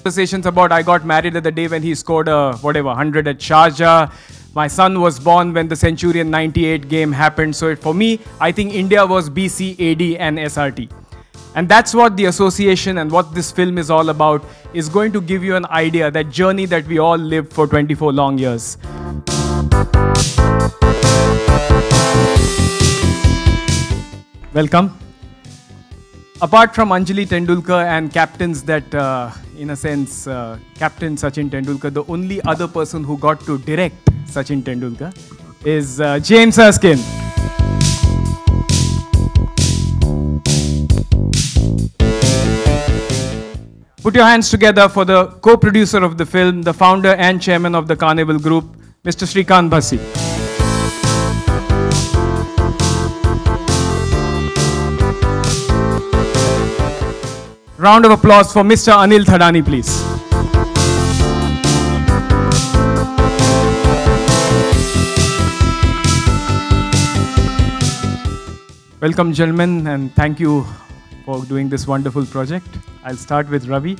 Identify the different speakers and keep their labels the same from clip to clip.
Speaker 1: Conversations about I got married at the day when he scored a, whatever, 100 at Sharjah. My son was born when the Centurion 98 game happened. So for me, I think India was BC, AD and SRT. And that's what the association and what this film is all about, is going to give you an idea, that journey that we all lived for 24 long years. Welcome. Apart from Anjali Tendulkar and captains that, in a sense, Captain Sachin Tendulkar, the only other person who got to direct Sachin Tendulkar is James Erskine. Put your hands together for the co-producer of the film, the founder and chairman of the Carnival Group, Mr. Shrikant Bhasi. Round of applause for Mr. Anil Thadani, please. Welcome, gentlemen, and thank you for doing this wonderful project. I'll start with Ravi.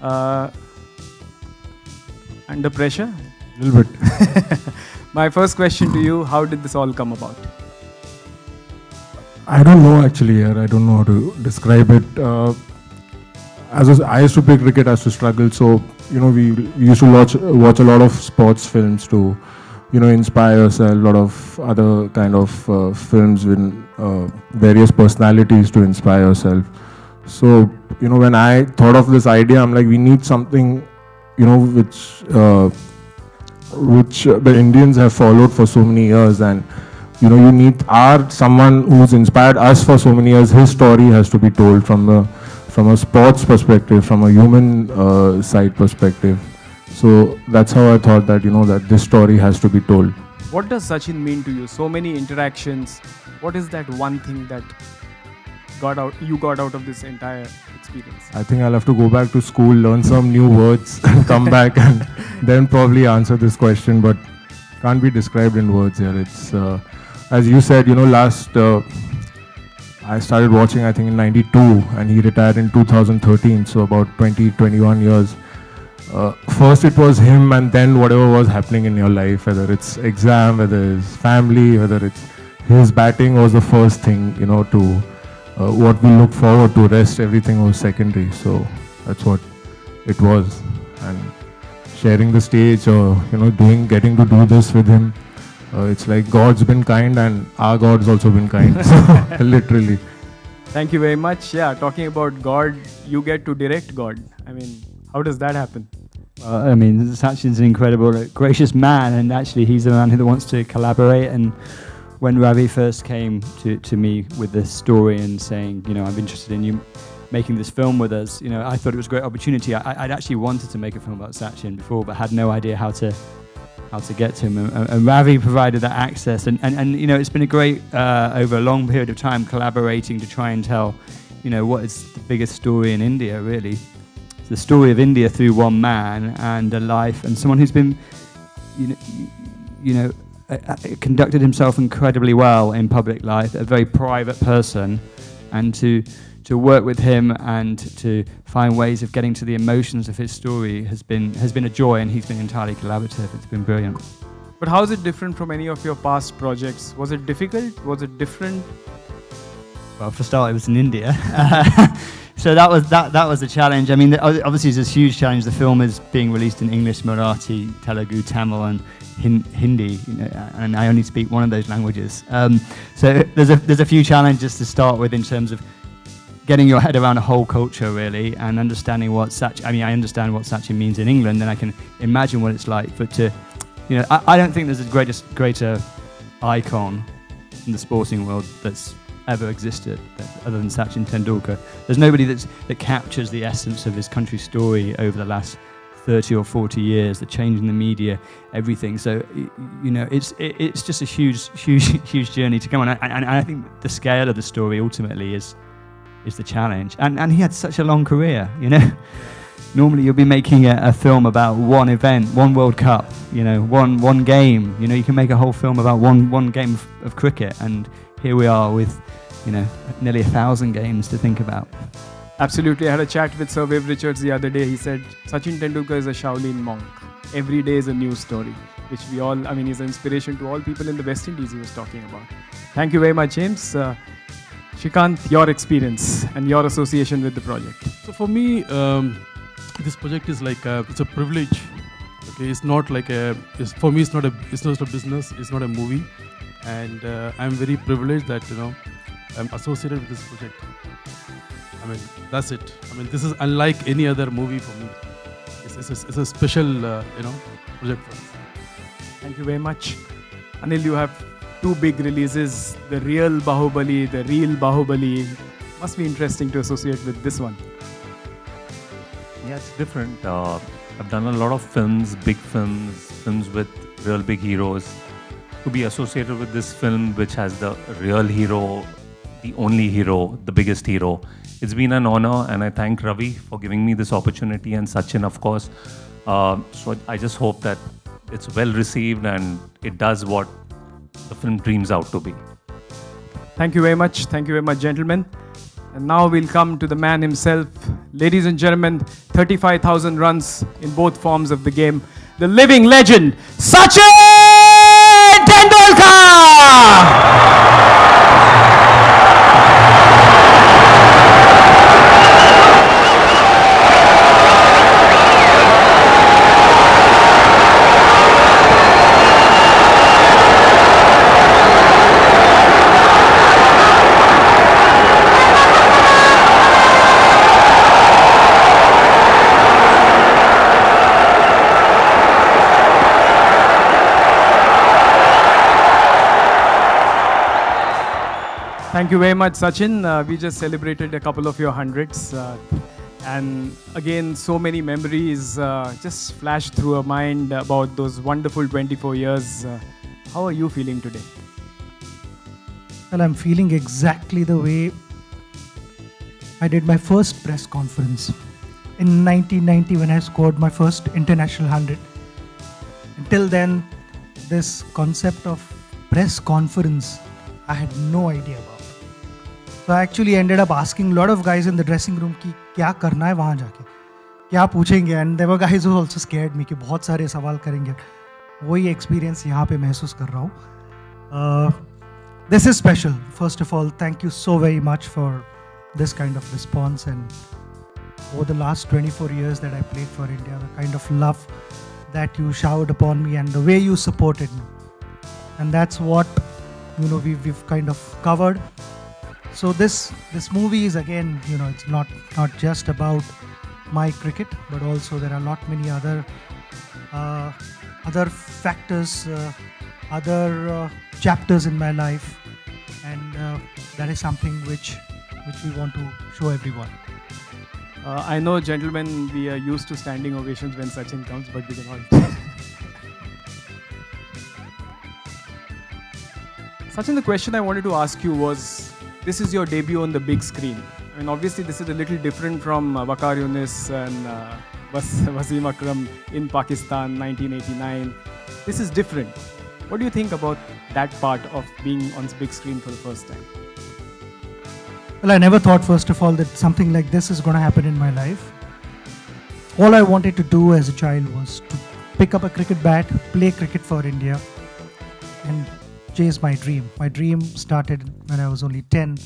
Speaker 1: Under pressure?
Speaker 2: A little bit.
Speaker 1: My first question to you, how did this all come about?
Speaker 2: I don't know actually, I don't know how to describe it. I used to play cricket, I used to struggle, so we used to watch a lot of sports films to inspire yourself, a lot of other kind of films with various personalities to inspire yourself. So when I thought of this idea, I'm like, we need something which the Indians have followed for so many years, and you need someone who's inspired us for so many years. His story has to be told from a sports perspective, from a human side perspective. So that's how I thought that that this story has to be told.
Speaker 1: What does Sachin mean to you? So many interactions. What is that one thing that you got out of this entire experience?
Speaker 2: I think I'll have to go back to school, learn some new words, and come back and then probably answer this question. But can't be described in words here. It's as you said, last. I started watching, I think, in '92, and he retired in 2013, so about 21 years. First it was him, and then whatever was happening in your life, whether it's exam, whether it's family, whether it's his batting was the first thing, to what we look forward to. Rest, everything was secondary. So that's what it was. And sharing the stage, or getting to do this with him, it's like God's been kind and our God's also been kind. So, literally.
Speaker 1: Thank you very much. Yeah, talking about God, you get to direct God. I mean, how does that happen?
Speaker 3: Sachin's an incredible, gracious man, and actually he's the man who wants to collaborate. And when Ravi first came to me with this story and saying, I'm interested in you making this film with us, I thought it was a great opportunity. I'd actually wanted to make a film about Sachin before, but had no idea how to get to him, and Ravi provided that access, and it's been a great over a long period of time collaborating to try and tell what is the biggest story in India, really. It's the story of India through one man and a life, and someone who's been conducted himself incredibly well in public life, a very private person, and to work with him and to find ways of getting to the emotions of his story has been a joy, and he's been entirely collaborative. It's been brilliant.
Speaker 1: But how is it different from any of your past projects? Was it difficult? Was it different?
Speaker 3: Well, for a start, it was in India. So that was the challenge. I mean, obviously it's a huge challenge. The film is being released in English, Marathi, Telugu, Tamil, and Hindi, and I only speak one of those languages. So there's a few challenges to start with in terms of getting your head around a whole culture, really, and understanding what Sachin. I understand what Sachin means in England, and I can imagine what it's like. But I don't think there's a greater icon in the sporting world that's ever existed other than Sachin Tendulkar. There's nobody that captures the essence of his country's story over the last 30 or 40 years, the change in the media, everything. So it's just a huge journey to come on, and I think the scale of the story ultimately is the challenge. And he had such a long career, Normally you'll be making a film about one event, one World Cup, one game. You can make a whole film about one game of cricket, and here we are with nearly 1,000 games to think about.
Speaker 1: Absolutely. I had a chat with Sir Viv Richards the other day. He said Sachin Tendulkar is a Shaolin monk. Every day is a new story, which we all, I mean, he's an inspiration to all people in the West Indies he was talking about. Thank you very much, James. Shrikant, your experience and your association with the project.
Speaker 4: So for me, this project is like it's a privilege. Okay, it's not like for me, it's not a business. It's not a movie, and I'm very privileged that I'm associated with this project. I mean, that's it. I mean, this is unlike any other movie for me. It's a special project for us.
Speaker 1: Thank you very much. Anil, you have two big releases, the real Bahubali, the real Bahubali. Must be interesting to associate with this one.
Speaker 5: Yeah, it's different. I've done a lot of films, big films with real big heroes. To be associated with this film, which has the real hero, the only hero, the biggest hero, it's been an honor, and I thank Ravi for giving me this opportunity, and Sachin, of course. So I just hope that it's well received and it does what the film dreams out to be.
Speaker 1: Thank you very much. Thank you very much, gentlemen. And now we'll come to the man himself. Ladies and gentlemen, 35,000 runs in both forms of the game. The living legend, Sachin Tendulkar! Thank you very much, Sachin. We just celebrated a couple of your hundreds. And again, so many memories just flashed through our mind about those wonderful 24 years. How are you feeling today?
Speaker 6: Well, I'm feeling exactly the way I did my first press conference in 1990 when I scored my first international 100. Until then, this concept of press conference, I had no idea about. So I actually ended up asking a lot of guys in the dressing room कि क्या करना है वहाँ जाके, क्या पूछेंगे, and there were guys who also scared me कि बहुत सारे सवाल करेंगे. वही experience यहाँ पे महसूस कर रहा हूँ. This is special. First of all, thank you so very much for this kind of response, and over the last 24 years that I played for India, the kind of love that you showered upon me and the way you supported me, and that's what we've kind of covered. So this movie is, again, it's not just about my cricket, but also there are many other factors, other chapters in my life, and that is something which we want to show everyone.
Speaker 1: I know, gentlemen, we are used to standing ovations when Sachin comes, but we can all. Sachin, the question I wanted to ask you was, this is your debut on the big screen. I mean, obviously, this is a little different from Waqar Younis and Wasim Akram in Pakistan, 1989. This is different. What do you think about that part of being on big screen for the first time?
Speaker 6: Well, I never thought, first of all, that something like this is going to happen in my life. All I wanted to do as a child was to pick up a cricket bat, play cricket for India, and chase my dream. My dream started when I was only 10.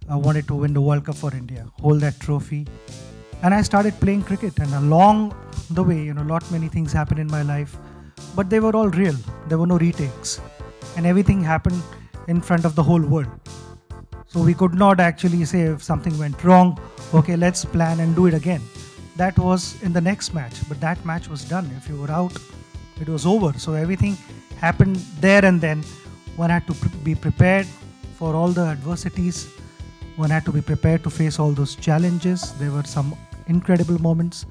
Speaker 6: I wanted to win the World Cup for India, hold that trophy. And I started playing cricket, and along the way, many things happened in my life, but they were all real. There were no retakes, and everything happened in front of the whole world. So we could not actually say if something went wrong, okay, let's plan and do it again. That was in the next match, but that match was done. If you were out, it was over. So everything happened there and then. One had to be prepared for all the adversities. One had to be prepared to face all those challenges. There were some incredible moments.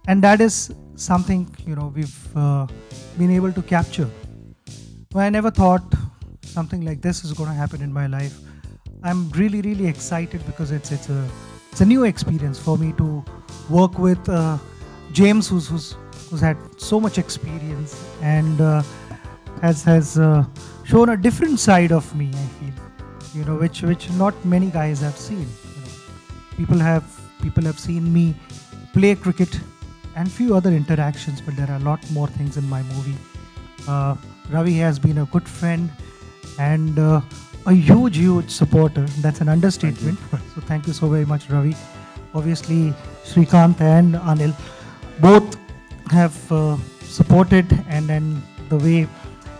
Speaker 6: And that is something, we've been able to capture. Well, I never thought something like this is going to happen in my life. I'm really, really excited because it's a new experience for me to work with James, who's had so much experience and has shown a different side of me, I feel, which not many guys have seen. People have People have seen me play cricket and few other interactions, but there are a lot more things in my movie. Ravi has been a good friend and a huge supporter. That's an understatement. So thank you so very much, Ravi. Obviously, Srikanth and Anil both have supported, and then the way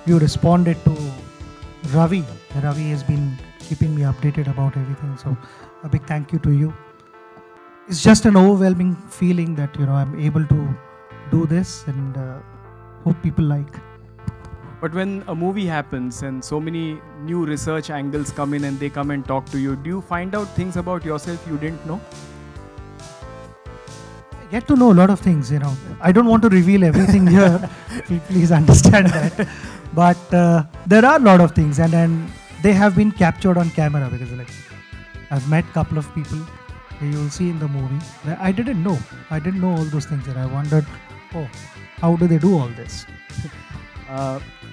Speaker 6: you responded to Ravi has been keeping me updated about everything. So a big thank you to you. It's just an overwhelming feeling that I'm able to do this, and hope people like.
Speaker 1: But when a movie happens and so many new research angles come in and they come and talk to you, do you find out things about yourself you didn't know?
Speaker 6: I get to know a lot of things, I don't want to reveal everything here. Please understand that. But there are a lot of things, and then they have been captured on camera, because I've met a couple of people you will see in the movie. I didn't know all those things, and I wondered, how do they do all this?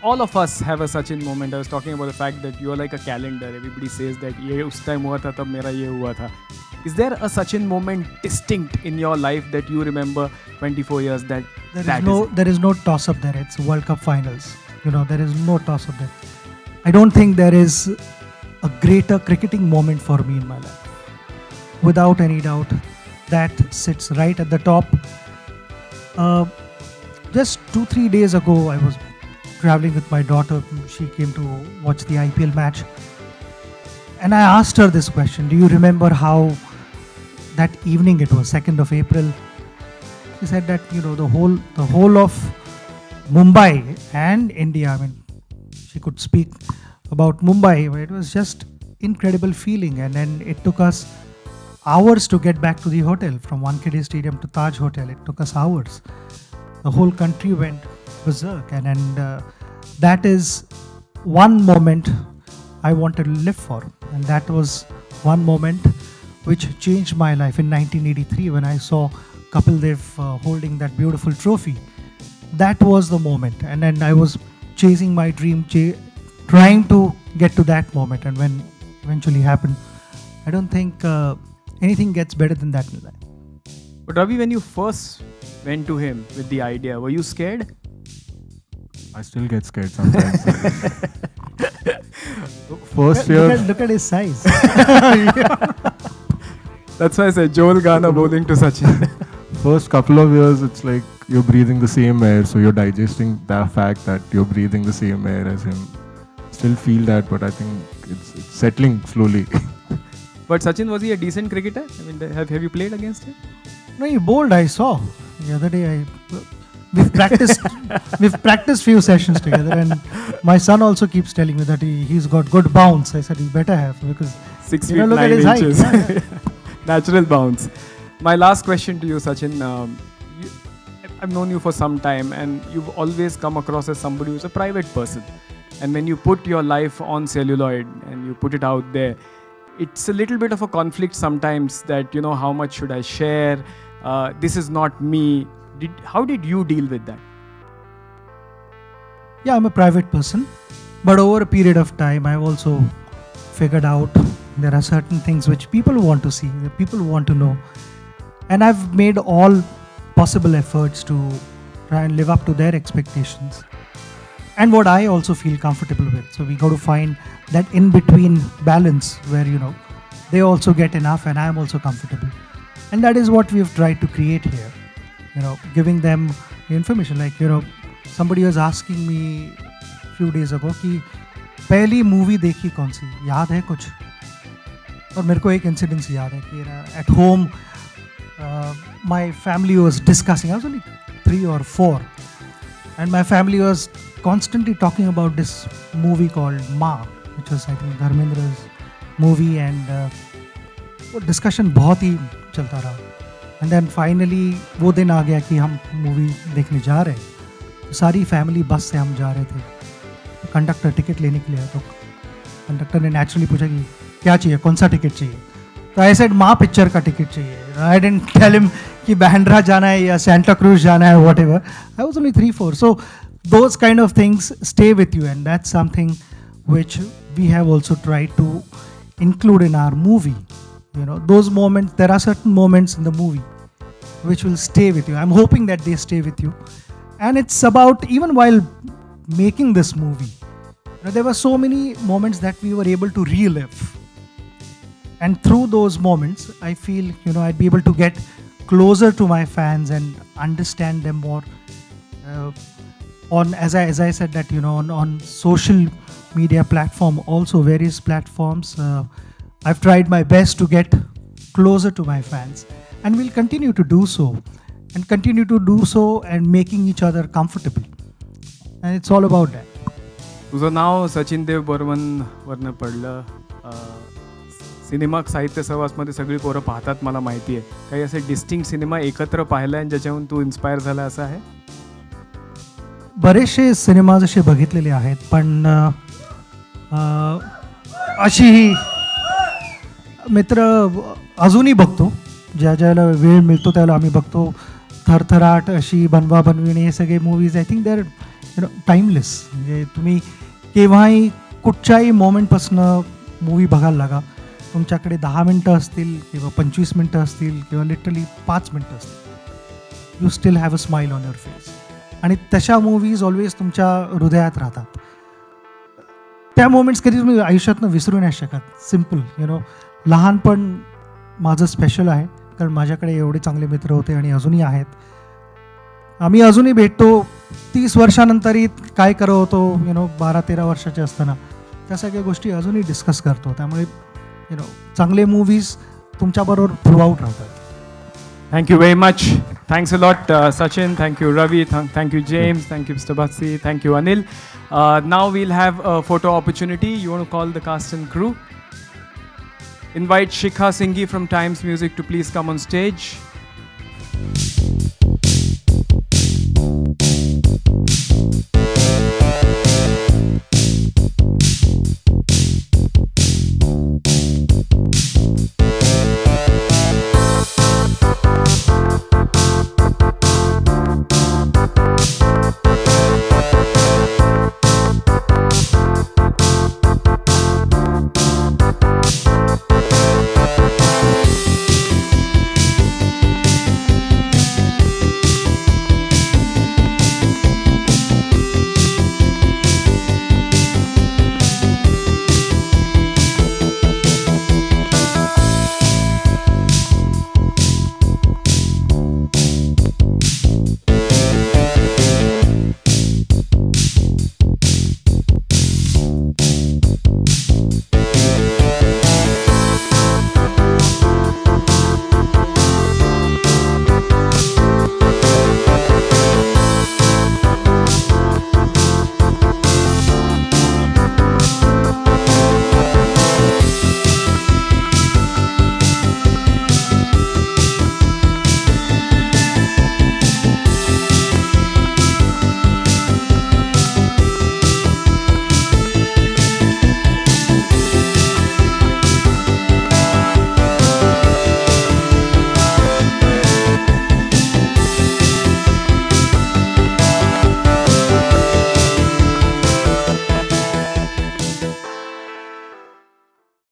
Speaker 1: All of us have a Sachin moment. I was talking about the fact that you are like a calendar. Everybody says that ye us time hua tha, tab mera ye hua tha. Is there a Sachin moment distinct in your life that you remember 24 years that
Speaker 6: there is no toss-up there. It's World Cup finals. There is no toss-up there. I don't think there is a greater cricketing moment for me in my life. Without any doubt, that sits right at the top. Just 2-3 days ago, I was traveling with my daughter. She came to watch the IPL match, and I asked her this question: do you remember how that evening, it was 2nd of April? She said that the whole of Mumbai and India, she could speak about Mumbai, but it was just incredible feeling. And then it took us hours to get back to the hotel. From Wankhede Stadium to Taj Hotel, it took us hours. The whole country went berserk, and that is one moment I wanted to live for, and that was one moment which changed my life in 1983 when I saw Kapil Dev holding that beautiful trophy. That was the moment, and then I was chasing my dream, trying to get to that moment, and when eventually happened, I don't think anything gets better than that in life.
Speaker 1: But Ravi, when you first went to him with the idea, were you scared?
Speaker 2: I still get scared sometimes. First year.
Speaker 6: Look at his size.
Speaker 1: That's why I said Joel Garner bowling to Sachin.
Speaker 2: First couple of years, it's like you're breathing the same air, so you're digesting the fact that you're breathing the same air as him. Still feel that, but I think it's settling slowly.
Speaker 1: But Sachin, was he a decent cricketer? Have you played against him?
Speaker 6: No, he bowled. I saw the other day. We've practiced few sessions together, and my son also keeps telling me that he's got good bounce. I said he better have, because
Speaker 1: 6 feet
Speaker 6: look
Speaker 1: 9
Speaker 6: at his
Speaker 1: inches.
Speaker 6: height.
Speaker 1: Natural bounce. My last question to you, Sachin. I've known you for some time, and you've always come across as somebody who's a private person. And when you put your life on celluloid and you put it out there, it's a little bit of a conflict sometimes that, how much should I share? This is not me. How did you deal with that?
Speaker 6: Yeah, I'm a private person, but over a period of time, I've also figured out there are certain things which people want to see, that people want to know. And I've made all possible efforts to try and live up to their expectations and what I also feel comfortable with. So we got to find that in-between balance where, they also get enough and I'm also comfortable. And that is what we've tried to create here. Giving them the information. Like, somebody was asking me a few days ago कि पहली movie देखी कौन सी, याद है कुछ? और मेरे को एक incident याद है कि at home my family was discussing. I was only 3 or 4, and my family was constantly talking about this movie called Ma, which was I think Dharmendra's movie, and वो discussion बहुत ही चलता रहा. And then finally वो दिन आ गया कि हम movie देखने जा रहे हैं. तो सारी फैमिली बस से हम जा रहे थे. तो कंडक्टर टिकट लेने के लिए, तो कंडक्टर ने नेचुरली पूछा कि क्या चाहिए, कौन सा टिकट चाहिए. तो आई सेड माँ पिक्चर का टिकट चाहिए. आई डिडंट टेल हिम कि बैंड्रा जाना है या सेंटा क्रूज जाना है, whatever. I was only 3-4. So those kind of things stay with you, and that's something which we have also tried to include in our movie. You know, those moments, there are certain moments in the movie which will stay with you. I'm hoping that they stay with you. And it's about, even while making this movie, you know, there were so many moments that we were able to relive. And through those moments, I feel, you know, I'd be able to get closer to my fans and understand them more. On, as I said that, you know, on social media platform, also various platforms, I've tried my best to get closer to my fans, and will continue to do so, and making each other comfortable. And it's all about that.
Speaker 1: तुझं नाव सचिन देव बर्मन वरनं पडलं. Cinema साहित्य सहवासमध्ये सगळी पोरं पाहतात, मला माहिती आहे. काही असे डिस्टिंक्ट सिनेमा एकत्र पाहिला आणि ज्याच्याहून तू इन्स्पायर झाला असं आहे?
Speaker 6: बरेचसे सिनेमा जसे बघितलेले आहेत, पण अशी मित्र अजूनही बघतो. ज्याला वेळ मिळतो त्याला आम्ही बघतो. थरथराट, अशी बनवा बनविणे, हे सगळे movies I think they are, you know, timeless. म्हणजे तुम्ही केव्हाही कुठच्याही मोमेंटपासून मूवी बघायला लागा, तुमच्याकडे 10 मिनटं असतील किंवा 25 मिनटं असतील किंवा लिटरली 5 मिनटं असतील, you still have a smile on your face. आणि तशा मूवीज ऑलवेज तुमच्या हृदयात राहतात. त्या मोमेंट्स कधी तुम्ही आयुष्यातनं विसरू नाही शकत. सिम्पल, यू नो, लहानपण माझं स्पेशल आहे, कारण माझ्याकडे एवढे चांगले मित्र होते आणि अजूनही आहेत. आम्ही अजूनही भेटतो. 30 वर्षानंतरही काय करत होतो, यू नो, 12-13 वर्षाचे असताना, त्या सगळ्या गोष्टी अजूनही डिस्कस करतो. त्यामुळे, यू नो, चांगले मूवीज तुमच्याबरोबर थ्रू आउट राहतात.
Speaker 1: Thank you very much. Thanks a lot, Sachin. Thank you, Ravi. Thank you, James. Thank you, Mr. Batsi. Thank you, Anil. Now we'll have a photo opportunity. You want to call the cast and crew? Invite Shikha Singhi from Times Music to please come on stage.